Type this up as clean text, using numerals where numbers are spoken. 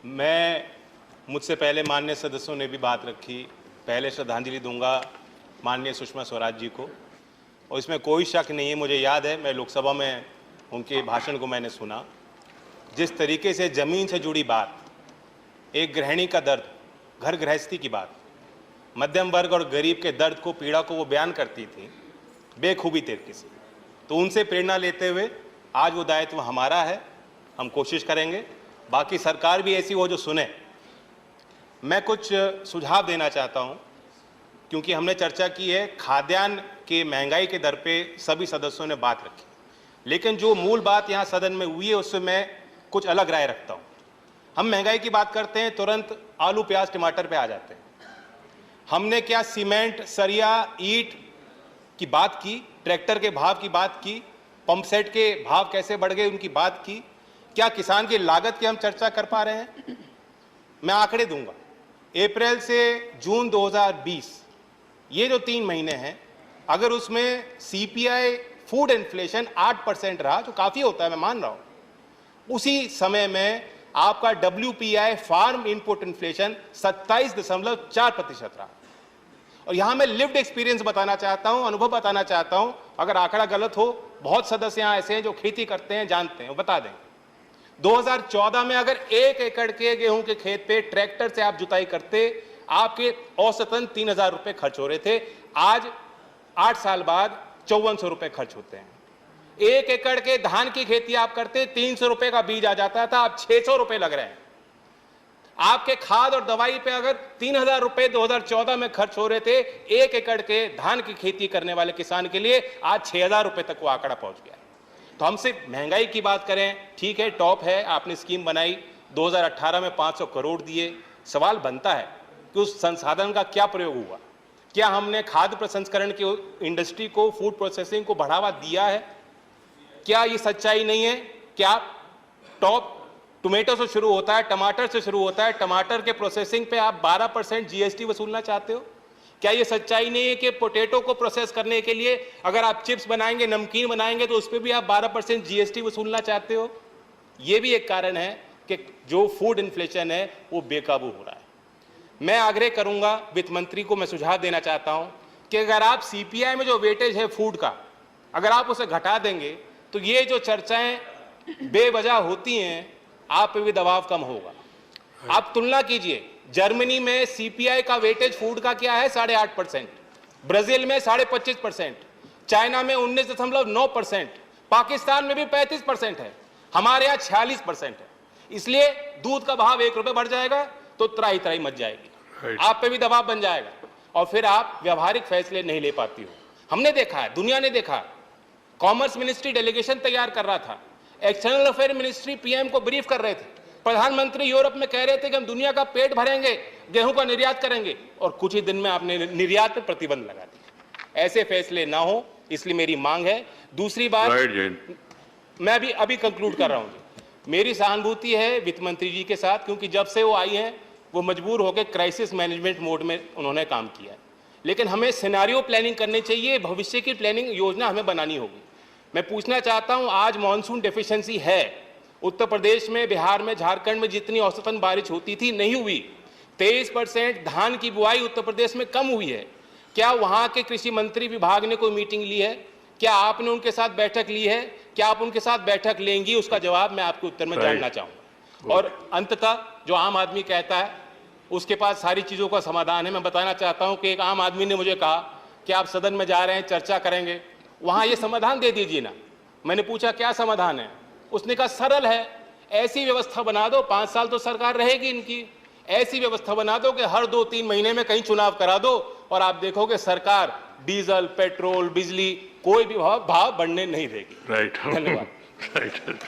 मुझसे पहले माननीय सदस्यों ने भी बात रखी। पहले श्रद्धांजलि दूंगा माननीय सुषमा स्वराज जी को, और इसमें कोई शक नहीं है, मुझे याद है मैं लोकसभा में उनके भाषण को मैंने सुना। जिस तरीके से ज़मीन से जुड़ी बात, एक गृहिणी का दर्द, घर गृहस्थी की बात, मध्यम वर्ग और गरीब के दर्द को, पीड़ा को वो बयान करती थी बेखूबी तरीके से। तो उनसे प्रेरणा लेते हुए आज वो दायित्व हमारा है, हम कोशिश करेंगे, बाकी सरकार भी ऐसी हो जो सुने। मैं कुछ सुझाव देना चाहता हूं, क्योंकि हमने चर्चा की है खाद्यान्न के महंगाई के दर पे सभी सदस्यों ने बात रखी, लेकिन जो मूल बात यहां सदन में हुई है उससे मैं कुछ अलग राय रखता हूं। हम महंगाई की बात करते हैं, तुरंत आलू प्याज टमाटर पे आ जाते हैं। हमने क्या सीमेंट सरिया ईंट की बात की, ट्रैक्टर के भाव की बात की, पंप सेट के भाव कैसे बढ़ गए उनकी बात की, क्या किसान की लागत की हम चर्चा कर पा रहे हैं? मैं आंकड़े दूंगा। अप्रैल से जून 2020 ये जो 3 महीने हैं, अगर उसमें सीपीआई फूड इन्फ्लेशन 8% रहा, जो काफ़ी होता है मैं मान रहा हूँ, उसी समय में आपका WPI फार्म इनपुट इन्फ्लेशन 27.4% रहा। और यहाँ मैं लिव्ड एक्सपीरियंस बताना चाहता हूँ, अनुभव बताना चाहता हूँ। अगर आंकड़ा गलत हो, बहुत सदस्य यहाँ ऐसे हैं जो खेती करते हैं, जानते हैं, वो बता दें। 2014 में अगर 1 एकड़ के गेहूं के खेत पे ट्रैक्टर से आप जुताई करते, आपके औसतन 3000 रुपए खर्च हो रहे थे। आज 8 साल बाद 5400 रुपए खर्च होते हैं। 1 एकड़ के धान की खेती आप करते, 300 रुपए का बीज आ जाता था, अब 600 रुपए लग रहे हैं। आपके खाद और दवाई पे अगर 3000 रुपए 2014 में खर्च हो रहे थे 1 एकड़ के धान की खेती करने वाले किसान के लिए, आज 6000 रुपए तक वो आंकड़ा पहुंच गया। तो हम सिर्फ महंगाई की बात करें, ठीक है, टॉप है, आपने स्कीम बनाई, 2018 में 500 करोड़ दिए। सवाल बनता है कि उस संसाधन का क्या प्रयोग हुआ? क्या हमने खाद्य प्रसंस्करण की इंडस्ट्री को, फूड प्रोसेसिंग को बढ़ावा दिया है? क्या ये सच्चाई नहीं है कि आप टॉप टोमेटो से शुरू होता है, टमाटर से शुरू होता है, टमाटर के प्रोसेसिंग पे आप 12% जीएसटी वसूलना चाहते हो? क्या ये सच्चाई नहीं है कि पोटैटो को प्रोसेस करने के लिए अगर आप चिप्स बनाएंगे, नमकीन बनाएंगे, तो उस पर भी आप 12% जीएसटी वसूलना चाहते हो? ये भी एक कारण है कि जो फूड इन्फ्लेशन है वो बेकाबू हो रहा है। मैं आग्रह करूंगा, वित्त मंत्री को मैं सुझाव देना चाहता हूं कि अगर आप सीपीआई में जो वेटेज है फूड का, अगर आप उसे घटा देंगे तो ये जो चर्चाएं बेवजह होती हैं, आप पे भी दबाव कम होगा। आप तुलना कीजिए, जर्मनी में सीपीआई का वेटेज फूड का क्या है? 8.5%, ब्राजील में 25.5%, चाइना में 19.9%, पाकिस्तान में भी 35% है, हमारे यहाँ 46% है। इसलिए दूध का भाव 1 रुपये बढ़ जाएगा तो त्राही त्राही मच जाएगी, आप पे भी दबाव बन जाएगा और फिर आप व्यवहारिक फैसले नहीं ले पाती हो। हमने देखा है, दुनिया ने देखा, कॉमर्स मिनिस्ट्री डेलीगेशन तैयार कर रहा था, एक्सटर्नल अफेयर मिनिस्ट्री पीएम को ब्रीफ कर रहे थे, प्रधानमंत्री यूरोप में कह रहे थे कि हम दुनिया का पेट भरेंगे, गेहूं का निर्यात करेंगे, और कुछ ही दिन में आपने निर्यात पर प्रतिबंध लगा दिया। ऐसे फैसले ना हो, इसलिए मेरी मांग है। दूसरी बात, मैं अभी कंक्लूड कर रहा हूं। मेरी सहानुभूति है वित्त मंत्री जी के साथ, क्योंकि जब से वो आई हैं वो मजबूर होकर क्राइसिस मैनेजमेंट मोड में उन्होंने काम किया है, लेकिन हमें सिनेरियो प्लानिंग करनी चाहिए, भविष्य की प्लानिंग योजना हमें बनानी होगी। मैं पूछना चाहता हूं, आज मानसून डेफिशिएंसी है उत्तर प्रदेश में, बिहार में, झारखंड में जितनी औसतन बारिश होती थी नहीं हुई। 23% धान की बुआई उत्तर प्रदेश में कम हुई है। क्या वहां के कृषि मंत्री विभाग ने कोई मीटिंग ली है? क्या आपने उनके साथ बैठक ली है? क्या आप उनके साथ बैठक लेंगी? उसका जवाब मैं आपके उत्तर में जानना चाहूंगा। और अंततः जो आम आदमी कहता है उसके पास सारी चीजों का समाधान है। मैं बताना चाहता हूं कि एक आम आदमी ने मुझे कहा कि आप सदन में जा रहे हैं, चर्चा करेंगे, वहां ये समाधान दे दीजिए ना। मैंने पूछा क्या समाधान है? उसने कहा सरल है, ऐसी व्यवस्था बना दो, 5 साल तो सरकार रहेगी इनकी, ऐसी व्यवस्था बना दो कि हर 2-3 महीने में कहीं चुनाव करा दो और आप देखोगे सरकार डीजल, पेट्रोल, बिजली कोई भी भाव बढ़ने नहीं देगी। राइट, धन्यवाद। राइट।